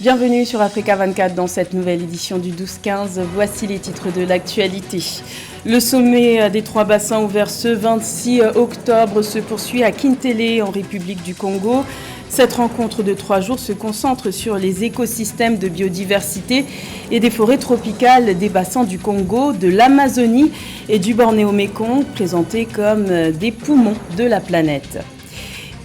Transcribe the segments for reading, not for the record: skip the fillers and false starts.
Bienvenue sur Africa 24 dans cette nouvelle édition du 12-15. Voici les titres de l'actualité. Le sommet des trois bassins ouvert ce 26 octobre se poursuit à Kintélé en République du Congo. Cette rencontre de 3 jours se concentre sur les écosystèmes de biodiversité et des forêts tropicales des bassins du Congo, de l'Amazonie et du Bornéo-Mékong, présentés comme des poumons de la planète.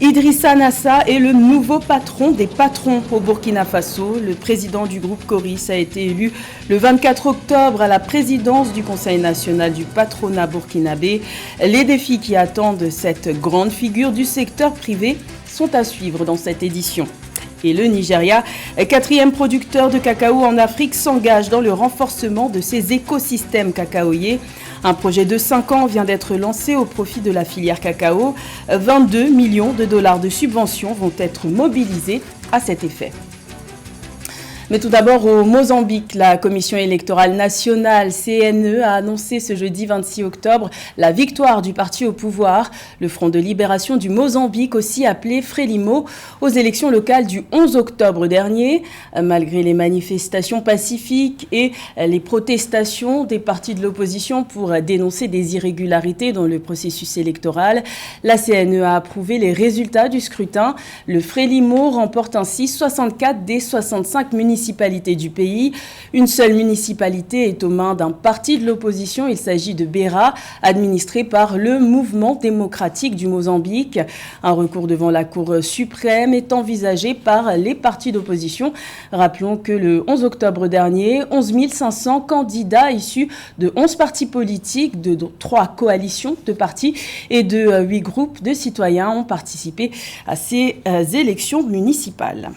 Idrissa Nassa est le nouveau patron des patrons au Burkina Faso. Le président du groupe Coris a été élu le 24 octobre à la présidence du Conseil national du patronat burkinabé. Les défis qui attendent cette grande figure du secteur privé sont à suivre dans cette édition. Et le Nigeria, 4e producteur de cacao en Afrique, s'engage dans le renforcement de ses écosystèmes cacaoyers. Un projet de 5 ans vient d'être lancé au profit de la filière cacao. 22 millions de dollars de subventions vont être mobilisés à cet effet. Mais tout d'abord, au Mozambique, la Commission électorale nationale, CNE, a annoncé ce jeudi 26 octobre la victoire du parti au pouvoir, le Front de libération du Mozambique, aussi appelé Frelimo, aux élections locales du 11 octobre dernier. Malgré les manifestations pacifiques et les protestations des partis de l'opposition pour dénoncer des irrégularités dans le processus électoral, la CNE a approuvé les résultats du scrutin. Le Frelimo remporte ainsi 64 des 65 municipalités du pays. Une seule municipalité est aux mains d'un parti de l'opposition. Il s'agit de Beira, administré par le Mouvement démocratique du Mozambique. Un recours devant la Cour suprême est envisagé par les partis d'opposition. Rappelons que le 11 octobre dernier, 11 500 candidats issus de 11 partis politiques, de 3 coalitions de partis et de 8 groupes de citoyens ont participé à ces élections municipales.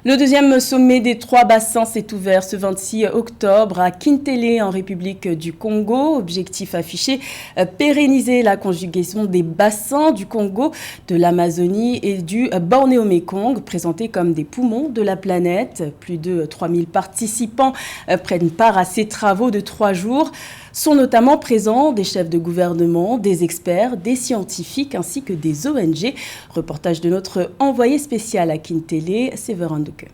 Le deuxième sommet des trois bassins s'est ouvert ce 26 octobre à Kintélé en République du Congo. Objectif affiché, pérenniser la conjugaison des bassins du Congo, de l'Amazonie et du Bornéo-Mékong, présentés comme des poumons de la planète. Plus de 3000 participants prennent part à ces travaux de 3 jours. Sont notamment présents des chefs de gouvernement, des experts, des scientifiques ainsi que des ONG. Reportage de notre envoyé spécial à Kintélé, Séverin Douke.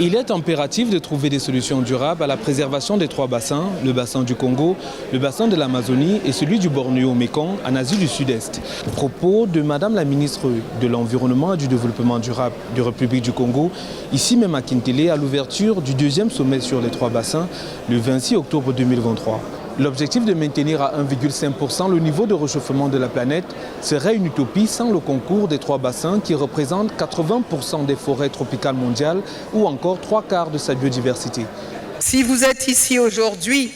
Il est impératif de trouver des solutions durables à la préservation des 3 bassins, le bassin du Congo, le bassin de l'Amazonie et celui du Bornéo-Mékong en Asie du Sud-Est. Propos de Madame la ministre de l'Environnement et du Développement durable de République du Congo, ici même à Kintélé, à l'ouverture du 2e sommet sur les 3 bassins, le 26 octobre 2023. L'objectif de maintenir à 1,5% le niveau de réchauffement de la planète serait une utopie sans le concours des 3 bassins qui représentent 80% des forêts tropicales mondiales ou encore 3/4 de sa biodiversité. Si vous êtes ici aujourd'hui,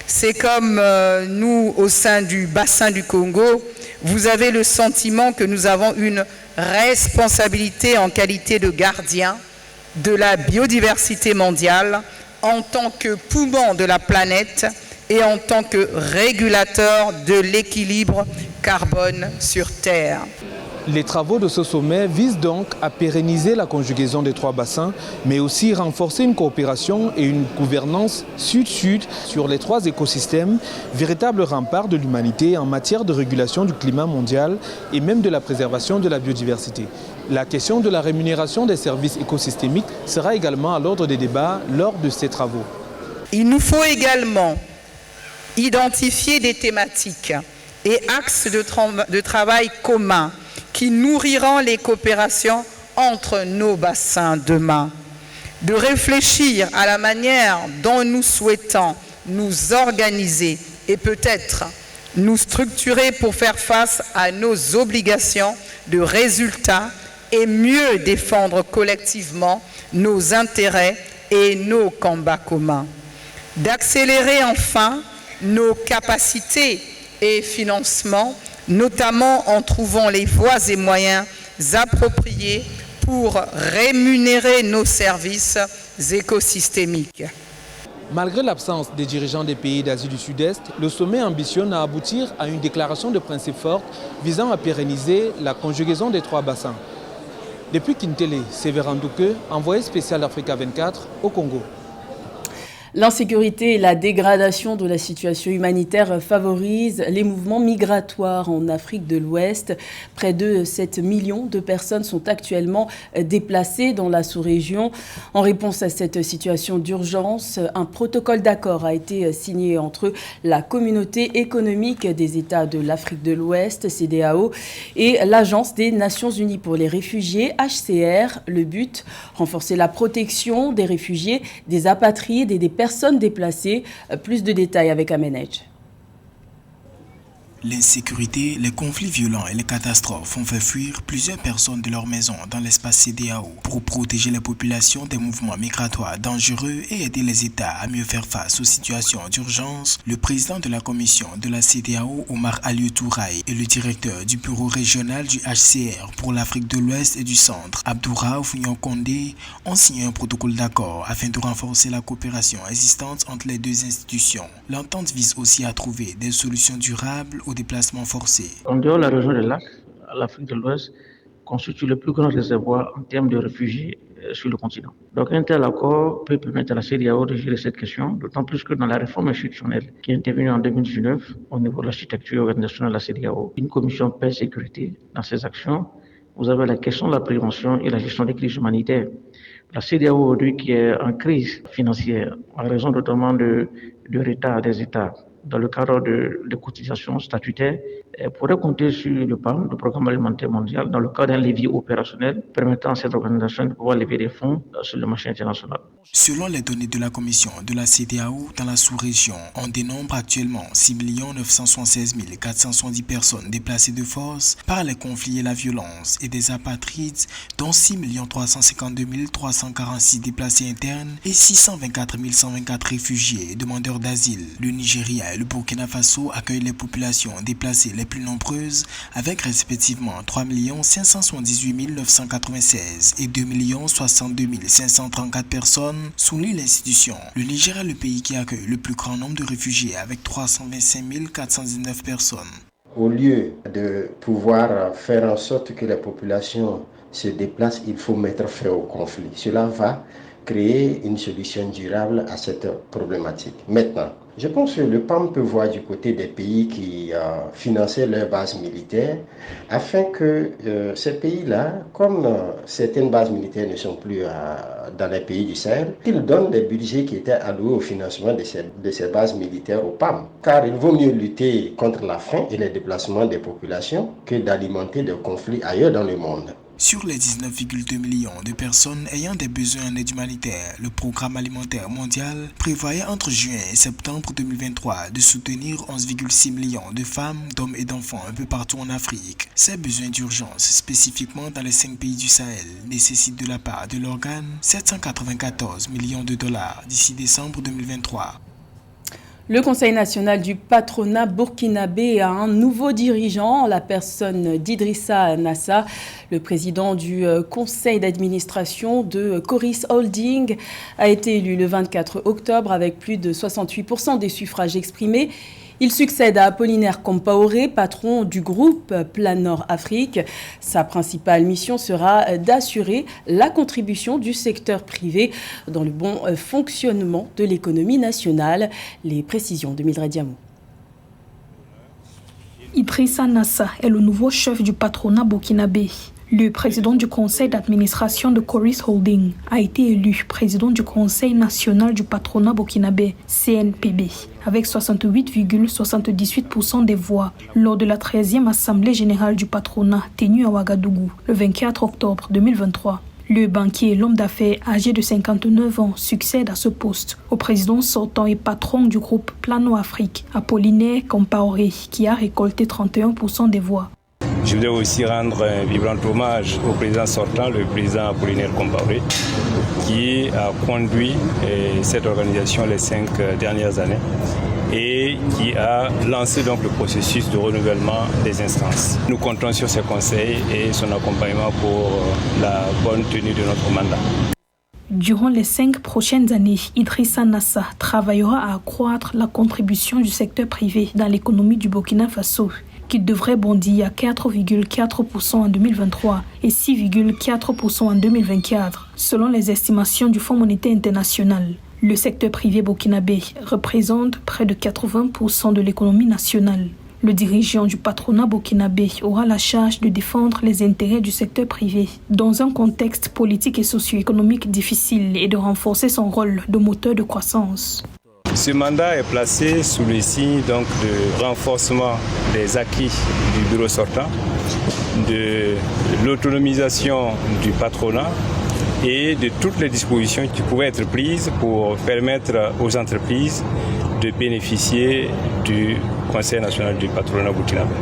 c'est comme nous au sein du bassin du Congo, vous avez le sentiment que nous avons une responsabilité en qualité de gardien de la biodiversité mondiale en tant que poumon de la planète et en tant que régulateur de l'équilibre carbone sur Terre. Les travaux de ce sommet visent donc à pérenniser la conjugaison des 3 bassins, mais aussi renforcer une coopération et une gouvernance sud-sud sur les 3 écosystèmes, véritables remparts de l'humanité en matière de régulation du climat mondial et même de la préservation de la biodiversité. La question de la rémunération des services écosystémiques sera également à l'ordre des débats lors de ces travaux. Il nous faut également identifier des thématiques et axes de travail communs qui nourriront les coopérations entre nos bassins demain. De réfléchir à la manière dont nous souhaitons nous organiser et peut-être nous structurer pour faire face à nos obligations de résultats et mieux défendre collectivement nos intérêts et nos combats communs. D'accélérer enfin nos capacités et financements, notamment en trouvant les voies et moyens appropriés pour rémunérer nos services écosystémiques. Malgré l'absence des dirigeants des pays d'Asie du Sud-Est, le sommet ambitionne à aboutir à une déclaration de principe forte visant à pérenniser la conjugaison des 3 bassins. Depuis Kintélé, Séverin Douke, envoyé spécial d'Africa 24 au Congo. L'insécurité et la dégradation de la situation humanitaire favorisent les mouvements migratoires en Afrique de l'Ouest. Près de 7 millions de personnes sont actuellement déplacées dans la sous-région. En réponse à cette situation d'urgence, un protocole d'accord a été signé entre la Communauté économique des États de l'Afrique de l'Ouest, CEDEAO, et l'Agence des Nations Unies pour les réfugiés, HCR. Le but, renforcer la protection des réfugiés, des apatrides et des personnes déplacées. Plus de détails avec Amenej. L'insécurité, les conflits violents et les catastrophes ont fait fuir plusieurs personnes de leur maison dans l'espace CEDEAO. Pour protéger les populations des mouvements migratoires dangereux et aider les États à mieux faire face aux situations d'urgence, le président de la commission de la CEDEAO, Omar Alieu Touraï, et le directeur du bureau régional du HCR pour l'Afrique de l'Ouest et du Centre, Abdouraouf Condé, ont signé un protocole d'accord afin de renforcer la coopération existante entre les deux institutions. L'entente vise aussi à trouver des solutions durables aux déplacements forcés. En dehors de la région des lacs, l'Afrique de l'Ouest constitue le plus grand réservoir en termes de réfugiés sur le continent. Donc un tel accord peut permettre à la CEDEAO de gérer cette question, d'autant plus que dans la réforme institutionnelle qui est intervenue en 2019 au niveau de l'architecture organisationnelle de la CEDEAO, une commission paix et sécurité dans ses actions, vous avez la question de la prévention et la gestion des crises humanitaires. La CEDEAO aujourd'hui qui est en crise financière en raison notamment de retard des États dans le cadre de cotisations statutaires, pourrait compter sur le PAM, le Programme alimentaire mondial, dans le cadre d'un levier opérationnel permettant à cette organisation de pouvoir lever des fonds sur le marché international. Selon les données de la commission de la CEDEAO, dans la sous-région, on dénombre actuellement 6 976 470 personnes déplacées de force par les conflits et la violence et des apatrides, dont 6 352 346 déplacés internes et 624 124 réfugiés et demandeurs d'asile. Le Nigeria et le Burkina Faso accueillent les populations déplacées les plus nombreuses, avec respectivement 3 578 996 et 2 062 534 personnes, souligne l'institution. Le Niger est le pays qui accueille le plus grand nombre de réfugiés, avec 325 419 personnes. Au lieu de pouvoir faire en sorte que les populations se déplacent, il faut mettre fin au conflit. Cela va créer une solution durable à cette problématique. Maintenant, je pense que le PAM peut voir du côté des pays qui finançaient leurs bases militaires, afin que ces pays-là, comme certaines bases militaires ne sont plus dans les pays du Sahel, qu'ils donnent des budgets qui étaient alloués au financement de ces bases militaires au PAM. Car il vaut mieux lutter contre la faim et les déplacements des populations que d'alimenter des conflits ailleurs dans le monde. Sur les 19,2 millions de personnes ayant des besoins en aide humanitaire, le Programme alimentaire mondial prévoyait entre juin et septembre 2023 de soutenir 11,6 millions de femmes, d'hommes et d'enfants un peu partout en Afrique. Ces besoins d'urgence, spécifiquement dans les 5 pays du Sahel, nécessitent de la part de l'organe 794 millions de dollars d'ici décembre 2023. Le Conseil national du patronat burkinabé a un nouveau dirigeant, la personne d'Idrissa Nassa, le président du conseil d'administration de Coris Holding, a été élu le 24 octobre avec plus de 68% des suffrages exprimés. Il succède à Apollinaire Compaoré, patron du groupe Plan Nord Afrique. Sa principale mission sera d'assurer la contribution du secteur privé dans le bon fonctionnement de l'économie nationale. Les précisions de Mildred Diamou. Idrissa Nassa est le nouveau chef du patronat burkinabé. Le président du conseil d'administration de Coris Holding a été élu président du conseil national du patronat burkinabé, CNPB, avec 68,78% des voix lors de la 13e assemblée générale du patronat tenue à Ouagadougou le 24 octobre 2023. Le banquier et l'homme d'affaires âgé de 59 ans succède à ce poste au président sortant et patron du groupe Plan Nord Afrique, Apollinaire Compaoré, qui a récolté 31% des voix. Je voudrais aussi rendre un vibrant hommage au président sortant, le président Apollinaire Compaoré, qui a conduit cette organisation les 5 dernières années et qui a lancé donc le processus de renouvellement des instances. Nous comptons sur ses conseils et son accompagnement pour la bonne tenue de notre mandat. Durant les 5 prochaines années, Idrissa Nassa travaillera à accroître la contribution du secteur privé dans l'économie du Burkina Faso, qui devrait bondir à 4,4% en 2023 et 6,4% en 2024, selon les estimations du Fonds monétaire international. Le secteur privé burkinabé représente près de 80% de l'économie nationale. Le dirigeant du patronat burkinabé aura la charge de défendre les intérêts du secteur privé dans un contexte politique et socio-économique difficile et de renforcer son rôle de moteur de croissance. Ce mandat est placé sous le signe donc de renforcement des acquis du bureau sortant, de l'autonomisation du patronat et de toutes les dispositions qui pouvaient être prises pour permettre aux entreprises de bénéficier du Conseil national du patronat burkinabé.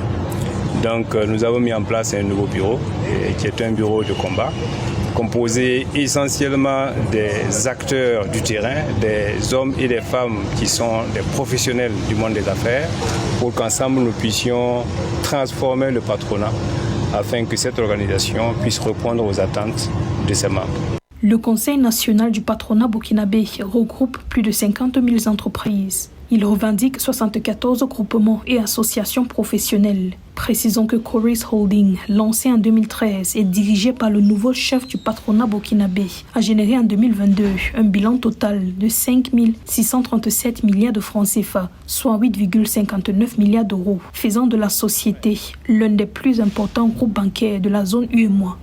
Donc nous avons mis en place un nouveau bureau qui est un bureau de combat composé essentiellement des acteurs du terrain, des hommes et des femmes qui sont des professionnels du monde des affaires, pour qu'ensemble nous puissions transformer le patronat afin que cette organisation puisse répondre aux attentes de ses membres. Le Conseil national du patronat burkinabé regroupe plus de 50 000 entreprises. Il revendique 74 groupements et associations professionnelles. Précisons que Coris Holding, lancé en 2013 et dirigé par le nouveau chef du patronat burkinabé, a généré en 2022 un bilan total de 5 637 milliards de francs CFA, soit 8,59 milliards d'euros, faisant de la société l'un des plus importants groupes bancaires de la zone UEMOA.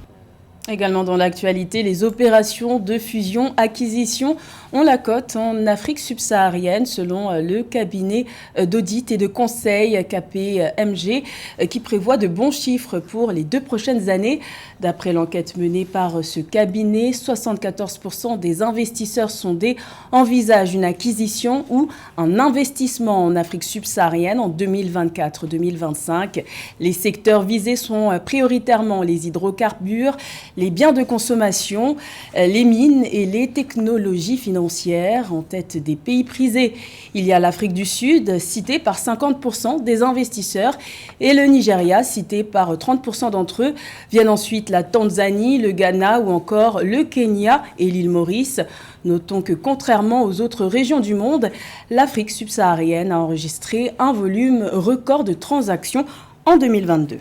Également dans l'actualité, les opérations de fusion-acquisition ont la cote en Afrique subsaharienne selon le cabinet d'audit et de conseil KPMG qui prévoit de bons chiffres pour les 2 prochaines années. D'après l'enquête menée par ce cabinet, 74% des investisseurs sondés envisagent une acquisition ou un investissement en Afrique subsaharienne en 2024-2025. Les secteurs visés sont prioritairement les hydrocarbures, les biens de consommation, les mines et les technologies financières. En tête des pays prisés, il y a l'Afrique du Sud, citée par 50% des investisseurs, et le Nigeria, cité par 30% d'entre eux. Viennent ensuite la Tanzanie, le Ghana ou encore le Kenya et l'île Maurice. Notons que contrairement aux autres régions du monde, l'Afrique subsaharienne a enregistré un volume record de transactions en 2022.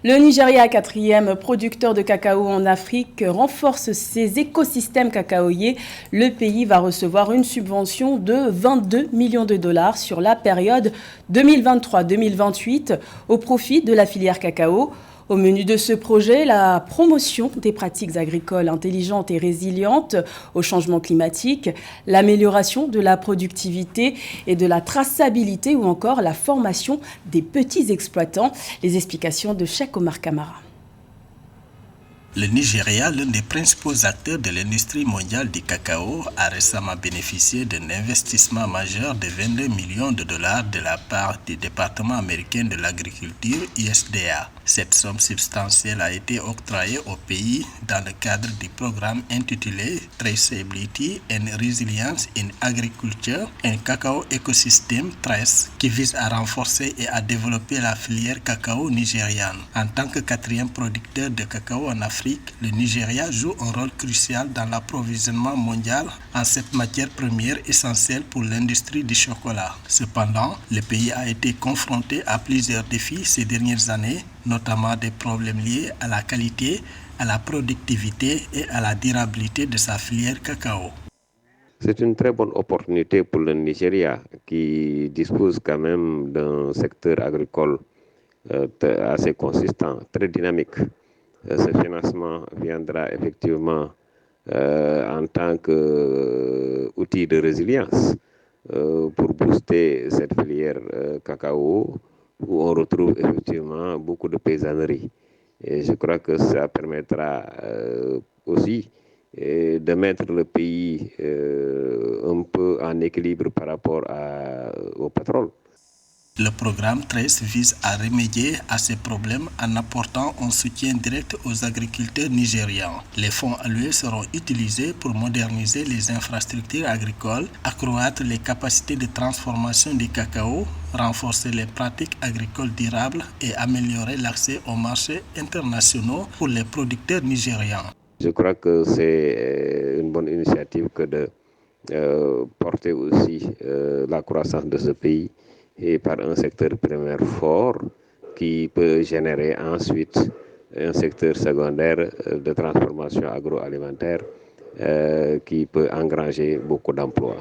Le Nigeria, 4e producteur de cacao en Afrique, renforce ses écosystèmes cacaoyers. Le pays va recevoir une subvention de 22 millions de dollars sur la période 2023-2028 au profit de la filière cacao. Au menu de ce projet, la promotion des pratiques agricoles intelligentes et résilientes au changement climatique, l'amélioration de la productivité et de la traçabilité ou encore la formation des petits exploitants. Les explications de Cheikh Omar Kamara. Le Nigeria, l'un des principaux acteurs de l'industrie mondiale du cacao, a récemment bénéficié d'un investissement majeur de 22 millions de dollars de la part du département américain de l'agriculture USDA. Cette somme substantielle a été octroyée au pays dans le cadre du programme intitulé Traceability and Resilience in Agriculture and Cacao Ecosystem (TRESS), qui vise à renforcer et à développer la filière cacao nigériane. En tant que 4e producteur de cacao en Afrique, le Nigeria joue un rôle crucial dans l'approvisionnement mondial en cette matière première essentielle pour l'industrie du chocolat. Cependant, le pays a été confronté à plusieurs défis ces dernières années, notamment des problèmes liés à la qualité, à la productivité et à la durabilité de sa filière cacao. C'est une très bonne opportunité pour le Nigeria qui dispose quand même d'un secteur agricole assez consistant, très dynamique. Ce financement viendra effectivement en tant qu'outil de résilience pour booster cette filière cacao où on retrouve effectivement beaucoup de paysannerie. Et je crois que ça permettra aussi de mettre le pays un peu en équilibre par rapport au pétrole. Le programme TRESS vise à remédier à ces problèmes en apportant un soutien direct aux agriculteurs nigérians. Les fonds alloués seront utilisés pour moderniser les infrastructures agricoles, accroître les capacités de transformation du cacao, renforcer les pratiques agricoles durables et améliorer l'accès aux marchés internationaux pour les producteurs nigérians. Je crois que c'est une bonne initiative que de porter aussi la croissance de ce pays et par un secteur primaire fort qui peut générer ensuite un secteur secondaire de transformation agroalimentaire qui peut engranger beaucoup d'emplois.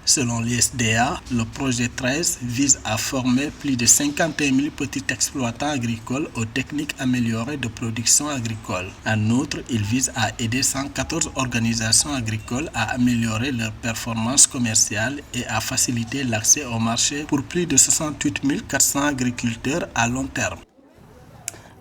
Selon l'ISDA, le projet 13 vise à former plus de 51 000 petits exploitants agricoles aux techniques améliorées de production agricole. En outre, il vise à aider 114 organisations agricoles à améliorer leurs performances commerciales et à faciliter l'accès au marché pour plus de 68 400 agriculteurs à long terme.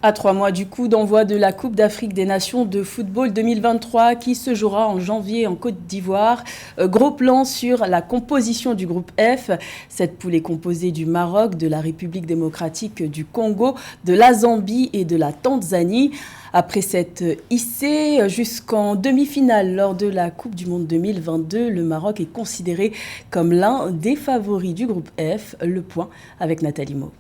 À 3 mois du coup d'envoi de la Coupe d'Afrique des Nations de football 2023 qui se jouera en janvier en Côte d'Ivoire. Gros plan sur la composition du groupe F. Cette poule est composée du Maroc, de la République démocratique du Congo, de la Zambie et de la Tanzanie. Après s'être hissé jusqu'en demi-finale lors de la Coupe du Monde 2022, le Maroc est considéré comme l'un des favoris du groupe F. Le point avec Nathalie Mau.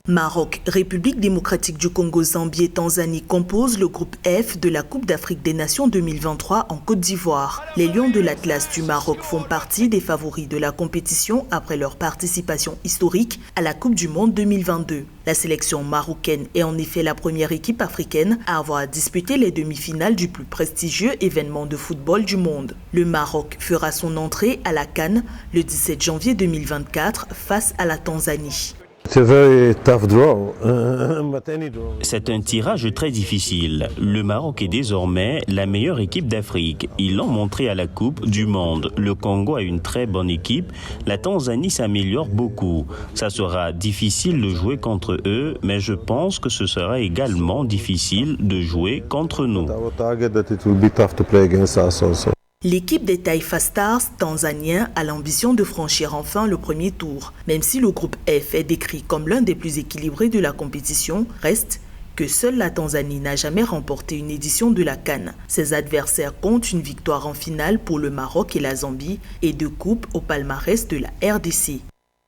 Maroc, République démocratique du Congo, Zambie et Tanzanie composent le groupe F de la Coupe d'Afrique des Nations 2023 en Côte d'Ivoire. Les Lions de l'Atlas du Maroc font partie des favoris de la compétition après leur participation historique à la Coupe du Monde 2022. La sélection marocaine est en effet la première équipe africaine à avoir disputé les demi-finales du plus prestigieux événement de football du monde. Le Maroc fera son entrée à la CAN le 17 janvier 2024 face à la Tanzanie. C'est un tirage très difficile. Le Maroc est désormais la meilleure équipe d'Afrique. Ils l'ont montré à la Coupe du Monde. Le Congo a une très bonne équipe. La Tanzanie s'améliore beaucoup. Ça sera difficile de jouer contre eux, mais je pense que ce sera également difficile de jouer contre nous. L'équipe des Taifa Stars tanzaniens a l'ambition de franchir enfin le premier tour. Même si le groupe F est décrit comme l'un des plus équilibrés de la compétition, reste que seule la Tanzanie n'a jamais remporté une édition de la CAN. Ses adversaires comptent une victoire en finale pour le Maroc et la Zambie et 2 coupes au palmarès de la RDC.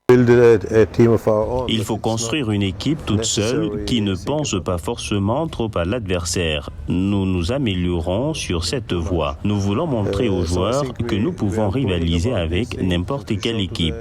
Il faut construire une équipe toute seule qui ne pense pas forcément trop à l'adversaire. Nous nous améliorons sur cette voie. Nous voulons montrer aux joueurs que nous pouvons rivaliser avec n'importe quelle équipe.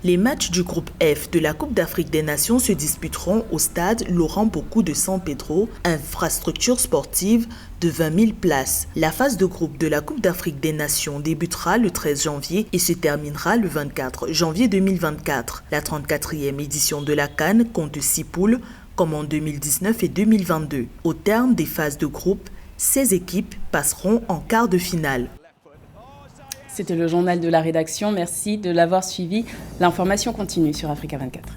Les matchs du groupe F de la Coupe d'Afrique des Nations se disputeront au stade Laurent Bocou de San Pedro, infrastructure sportive de 20 000 places. La phase de groupe de la Coupe d'Afrique des Nations débutera le 13 janvier et se terminera le 24 janvier 2024. La 34e édition de la CAN compte 6 poules, comme en 2019 et 2022. Au terme des phases de groupe, 16 équipes passeront en quart de finale. C'était le journal de la rédaction. Merci de l'avoir suivi. L'information continue sur Africa 24.